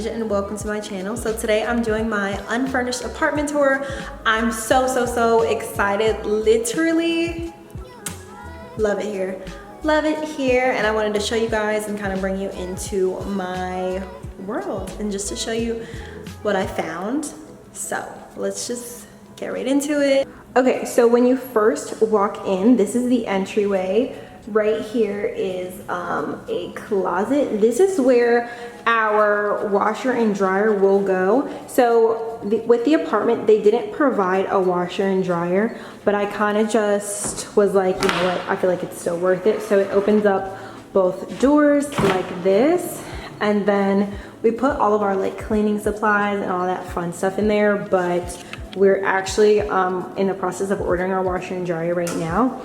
And welcome to my channel. So today I'm doing my unfurnished apartment tour. I'm so excited. Literally love it here. Love it here. And I wanted to show you guys and kind of bring you into my world and just to show you what I found. So let's just get right into it. Okay, so when you first walk in, this is the entryway. Right here is a closet. This is where our washer and dryer will go. So with the apartment, they didn't provide a washer and dryer, but I kind of just was like, you know what, I feel like it's still worth it. So it opens up both doors like this, and then we put all of our like cleaning supplies and all that fun stuff in there, but we're actually in the process of ordering our washer and dryer right now.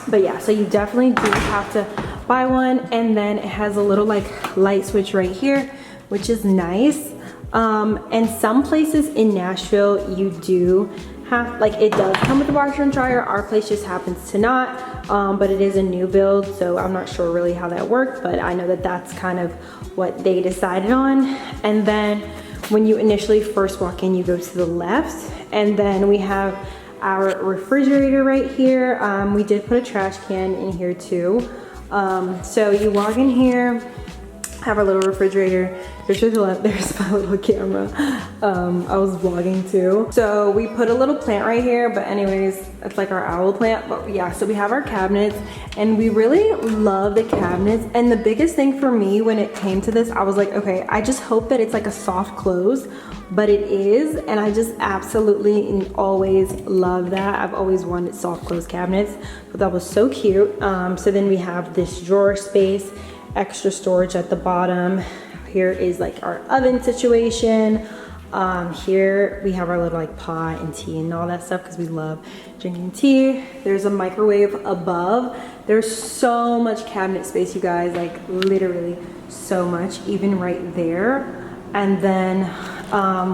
But yeah, so you definitely do have to buy one, and then it has a little like light switch right here, which is nice. And some places in Nashville you do have, like, it does come with a washer and dryer. Our place just happens to not, but it is a new build, so I'm not sure really how that works, but I know that that's kind of what they decided on. And then when you initially first walk in, you go to the left, and then we have our refrigerator right here. We did put a trash can in here too. So you walk in here, have our little refrigerator. There's to the left, there's my little camera. I was vlogging too. So we put a little plant right here, but anyways, it's like our owl plant. But yeah, so we have our cabinets, and we really love the cabinets. And the biggest thing for me when it came to this, I was like, okay, I just hope that it's like a soft close, but it is, and I just absolutely and always love that. I've always wanted soft close cabinets, but that was so cute. So then we have this drawer space, extra storage at the bottom. Here is like our oven situation. Here we have our little like pot and tea and all that stuff because we love drinking tea. There's a microwave above. There's so much cabinet space, you guys, like literally so much, even right there. And then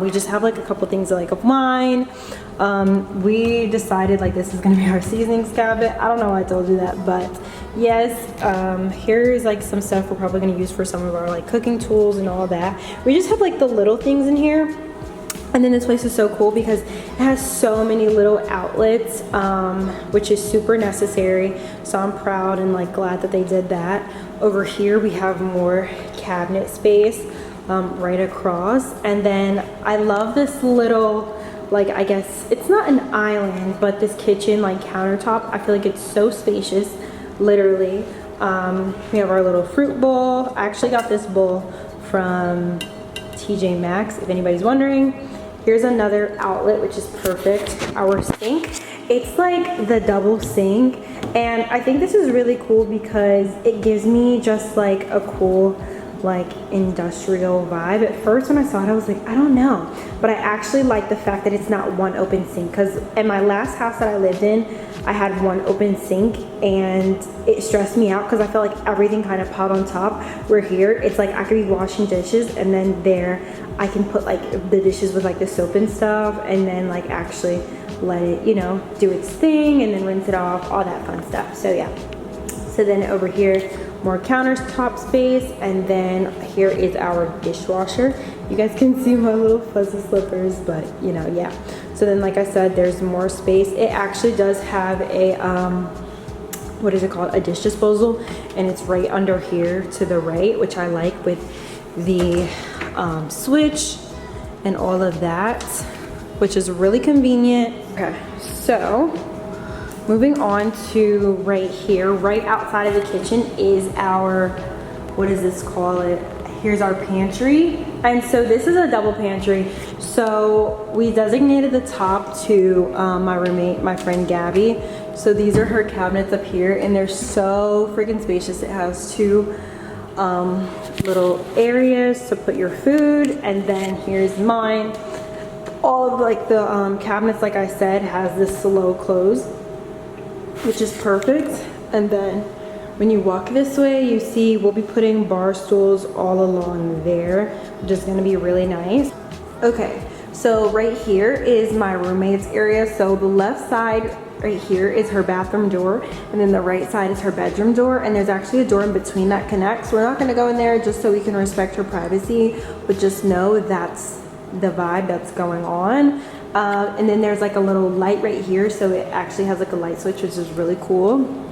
we just have like a couple things like of wine. We decided like this is gonna be our seasonings cabinet. I don't know why I told you that, but yes, here's like some stuff we're probably gonna use for some of our like cooking tools and all that. We just have like the little things in here. And then this place is so cool because it has so many little outlets, which is super necessary. So I'm proud and like glad that they did that. Over here we have more cabinet space right across. And then I love this little, like, I guess it's not an island, but this kitchen like countertop. I feel like it's so spacious, literally. We have our little fruit bowl. I actually got this bowl from TJ Maxx, if anybody's wondering. Here's another outlet, which is perfect. Our sink, it's like the double sink, and I think this is really cool because it gives me just like a cool like industrial vibe. At first when I saw it, I was like, I don't know, but I actually like the fact that it's not one open sink, because in my last house that I lived in, I had one open sink and it stressed me out because I felt like everything kind of piled on top. Where here, it's like I could be washing dishes and then there I can put like the dishes with like the soap and stuff, and then like actually let it, you know, do its thing and then rinse it off, all that fun stuff. So yeah. So then over here, more countertop space, and then here is our dishwasher. You guys can see my little fuzzy slippers, but you know, yeah. So then, like I said, there's more space. It actually does have a what is it called, a dish disposal, and it's right under here to the right, which I like, with the switch and all of that, which is really convenient. Okay, so moving on to right here, right outside of the kitchen is our, what does this call it? Here's our pantry. And so this is a double pantry. So we designated the top to my roommate, my friend Gabby. So these are her cabinets up here, and they're so freaking spacious. It has two little areas to put your food, and then here's mine. All of like the cabinets, like I said, has this slow close, which is perfect. And then when you walk this way, you see we'll be putting bar stools all along there, which is gonna be really nice. Okay, so right here is my roommate's area. So the left side right here is her bathroom door, and then the right side is her bedroom door, and there's actually a door in between that connects. We're not gonna go in there just so we can respect her privacy, but just know that's the vibe that's going on. And then there's like a little light right here, so it actually has like a light switch, which is really cool.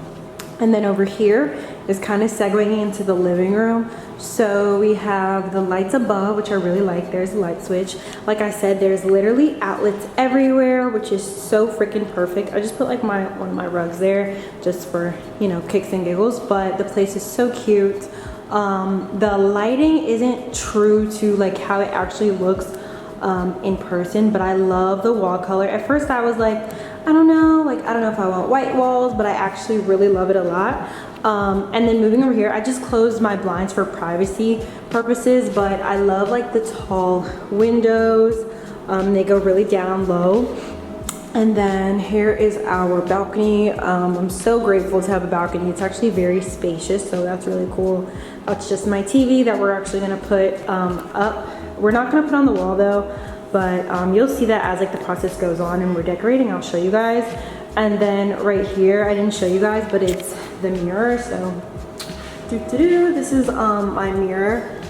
And then over here is kind of segueing into the living room. So we have the lights above, which I really like. There's a light switch. Like I said, there's literally outlets everywhere, which is so freaking perfect. I just put like one of my rugs there just for, you know, kicks and giggles, but the place is so cute. The lighting isn't true to like how it actually looks in person, but I love the wall color. At first I was like, I don't know if I want white walls, but I actually really love it a lot. And then moving over here, I just closed my blinds for privacy purposes, but I love like the tall windows. They go really down low. And then here is our balcony. I'm so grateful to have a balcony. It's actually very spacious, so that's really cool. That's just my TV that we're actually gonna put up. We're not gonna put on the wall though, but you'll see that as like the process goes on and we're decorating. I'll show you guys. And then right here, I didn't show you guys, but it's the mirror. So this is my mirror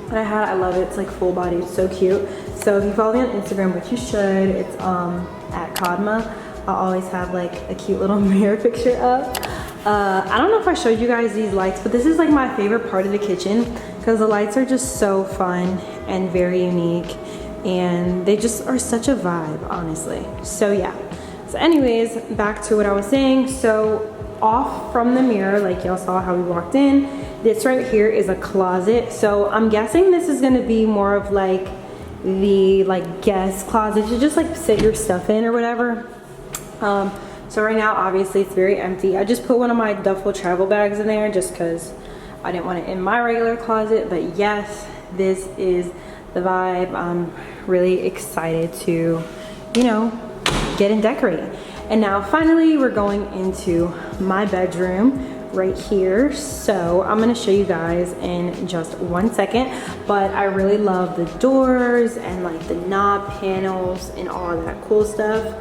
that I had. I love it. It's like full body. It's so cute. So if you follow me on Instagram, which you should, it's at Kodma. I'll always have like a cute little mirror picture up. I don't know if I showed you guys these lights, but this is like my favorite part of the kitchen because the lights are just so fun and very unique, and they just are such a vibe, honestly. So yeah. So anyways, back to what I was saying. So off from the mirror, like y'all saw how we walked in, this right here is a closet. So I'm guessing this is gonna be more of like the like guest closet to just like sit your stuff in or whatever. So right now, obviously it's very empty. I just put one of my duffel travel bags in there just cause I didn't want it in my regular closet, but yes, this is the vibe. I'm really excited to, you know, get and decorate. And now finally we're going into my bedroom right here. So I'm gonna show you guys in just 1 second, but I really love the doors and like the knob panels and all of that cool stuff.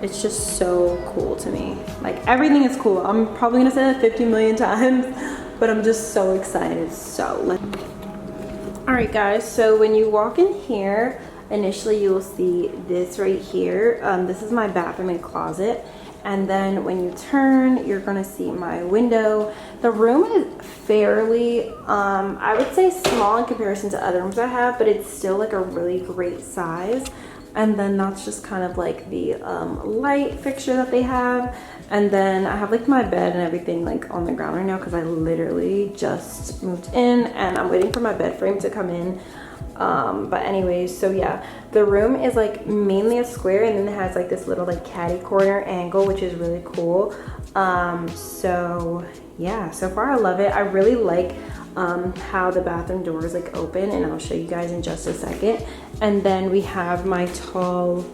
It's just so cool to me. Like everything is cool. I'm probably gonna say that 50 million times, but I'm just so excited. So all right guys, so when you walk in here, initially you will see this right here. This is my bathroom and closet. And then when you turn, you're gonna see my window. The room is fairly, I would say small in comparison to other rooms I have, but it's still like a really great size. And then that's just kind of like the light fixture that they have. And then I have like my bed and everything like on the ground right now because I literally just moved in and I'm waiting for my bed frame to come in. But anyways, so yeah, the room is like mainly a square, and then it has like this little like catty corner angle, which is really cool. So yeah, so far I love it. I really like how the bathroom door is like open, and I'll show you guys in just a second. And then we have my tall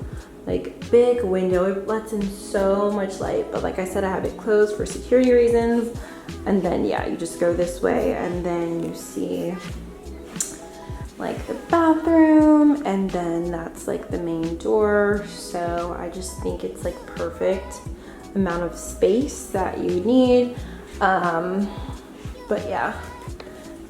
like big window. It lets in so much light, but like I said, I have it closed for security reasons. And then yeah, you just go this way and then you see like the bathroom, and then that's like the main door. So I just think it's like perfect amount of space that you need. But yeah,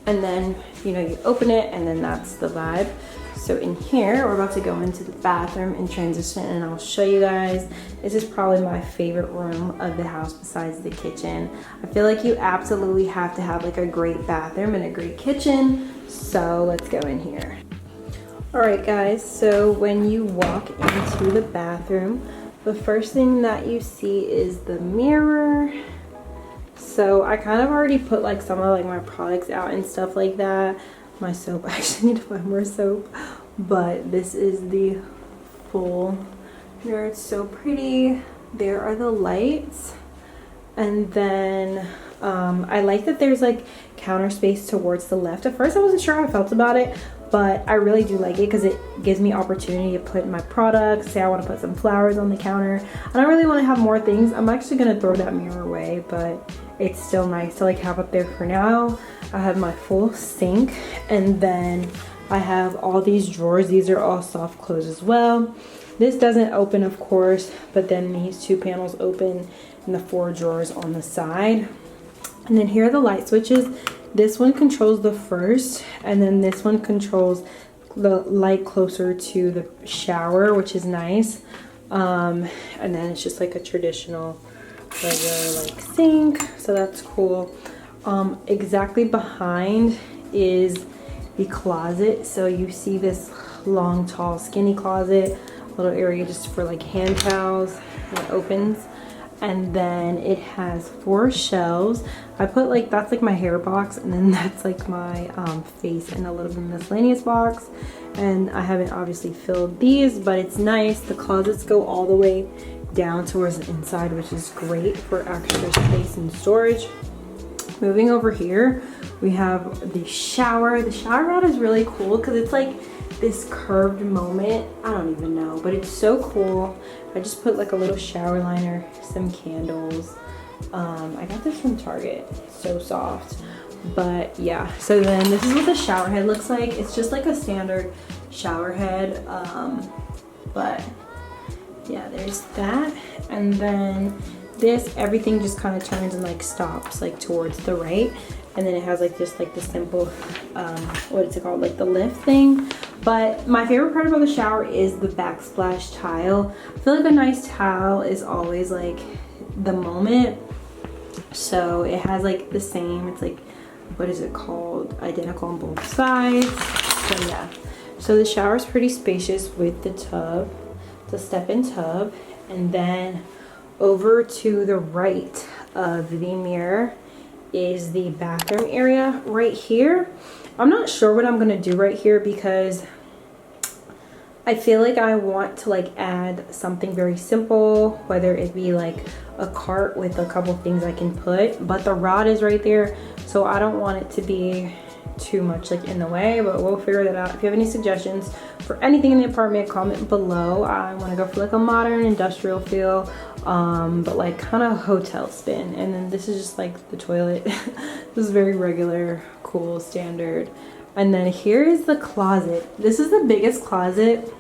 and then you know, you open it and then that's the vibe. So in here, we're about to go into the bathroom and transition, and I'll show you guys. This is probably my favorite room of the house besides the kitchen. I feel like you absolutely have to have like a great bathroom and a great kitchen. So let's go in here. All right guys, so when you walk into the bathroom, the first thing that you see is the mirror. So I kind of already put like some of like my products out and stuff like that. My soap, I actually need to buy more soap, but this is the full mirror. It's so pretty. There are the lights, and then I like that there's like counter space towards the left. At first I wasn't sure how I felt about it, but I really do like it because it gives me opportunity to put my products. Say I want to put some flowers on the counter. I don't really want to have more things. I'm actually going to throw that mirror away, but it's still nice to like have up there for now. I have my full sink, and then I have all these drawers. These are all soft close as well. This doesn't open, of course, but then these two panels open and the 4 drawers on the side. And then here are the light switches. This one controls the first, and then this one controls the light closer to the shower, which is nice. And then it's just like a traditional regular like sink, so that's cool. Exactly behind is the closet. So you see this long, tall, skinny closet, little area just for like hand towels, and it opens. And then it has 4 shelves. I put like, that's like my hair box, and then that's like my face and a little bit of miscellaneous box. And I haven't obviously filled these, but it's nice. The closets go all the way down towards the inside, which is great for extra space and storage. Moving over here, we have the shower. The shower rod is really cool because it's like this curved moment. I don't even know, but it's so cool. I just put like a little shower liner, some candles. I got this from Target. It's so soft. But yeah, so then this is what the shower head looks like. It's just like a standard shower head. But yeah, there's that. And then this, everything just kind of turns and like stops like towards the right. And then it has like just like the simple, what is it called? Like the lift thing. But my favorite part about the shower is the backsplash tile. I feel like a nice tile is always like the moment. So it has like the same, it's like, what is it called? Identical on both sides. So yeah. So the shower is pretty spacious with the tub. It's a step-in tub. And then over to the right of the mirror is the bathroom area right here. I'm not sure what I'm gonna do right here because I feel like I want to like add something very simple, whether it be like a cart with a couple things I can put, but the rod is right there, so I don't want it to be too much like in the way, but we'll figure that out. If you have any suggestions for anything in the apartment, comment below. I want to go for like a modern industrial feel, but like kind of hotel spin. And then this is just like the toilet. This is very regular, cool, standard. And then here is the closet. This is the biggest closet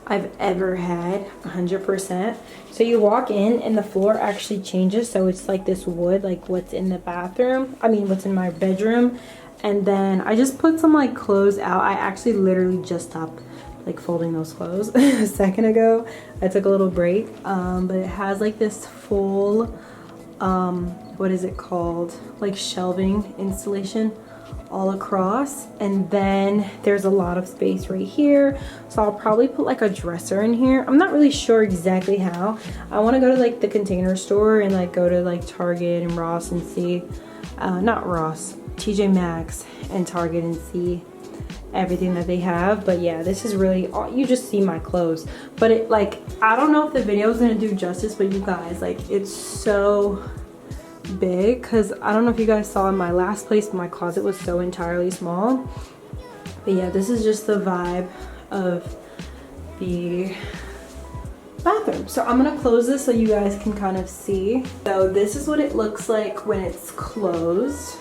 I've ever had, 100%. So you walk in and the floor actually changes, so it's like this wood, like what's in the bathroom, I mean what's in my bedroom. And then I just put some like clothes out. I actually literally just stopped like folding those clothes a second ago. I took a little break, but it has like this full what is it called, like shelving installation all across. And then there's a lot of space right here, so I'll probably put like a dresser in here. I'm not really sure exactly how. I want to go to like the Container Store and like go to like Target and Ross and see not Ross, TJ Maxx and Target and see everything that they have. But yeah, this is really all, you just see my clothes, but it like, I don't know if the video is gonna do justice, but you guys, like it's so big because I don't know if you guys saw in my last place, my closet was so entirely small. But yeah, this is just the vibe of the bathroom. So I'm gonna close this so you guys can kind of see. So this is what it looks like when it's closed,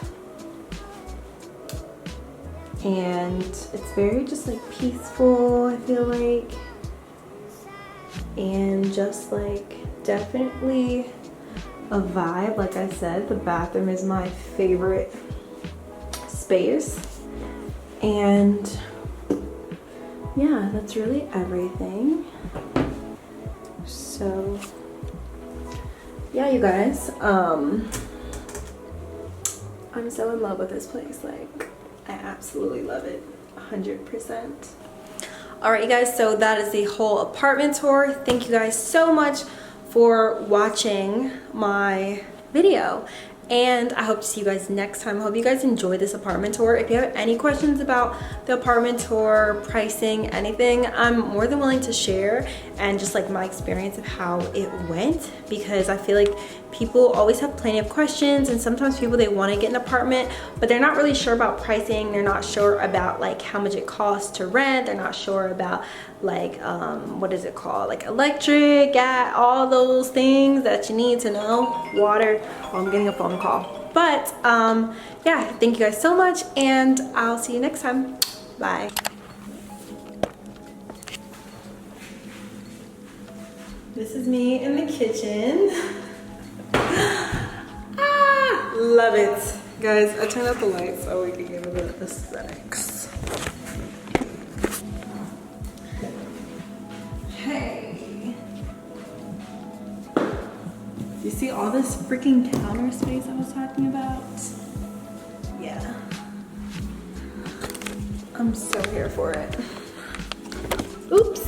and it's very just like peaceful, I feel like, and just like definitely a vibe. Like I said, the bathroom is my favorite space. And yeah, that's really everything. So yeah, you guys, I'm so in love with this place. Like I absolutely love it, 100%. All right, you guys, so that is the whole apartment tour. Thank you guys so much for watching my video, and I hope to see you guys next time. I hope you guys enjoy this apartment tour. If you have any questions about the apartment tour, pricing, anything, I'm more than willing to share, and just like my experience of how it went, because I feel like people always have plenty of questions, and sometimes people, they want to get an apartment but they're not really sure about pricing. They're not sure about like how much it costs to rent. They're not sure about like what is it called, like electric, gas, all those things that you need to know, water. Oh, I'm getting a phone call. But yeah, thank you guys so much, and I'll see you next time. Bye. This is me in the kitchen. Ah, love it. Guys, I turned out the lights so we can get a bit of aesthetics. Hey. You see all this freaking counter space I was talking about? Yeah. I'm so here for it. Oops.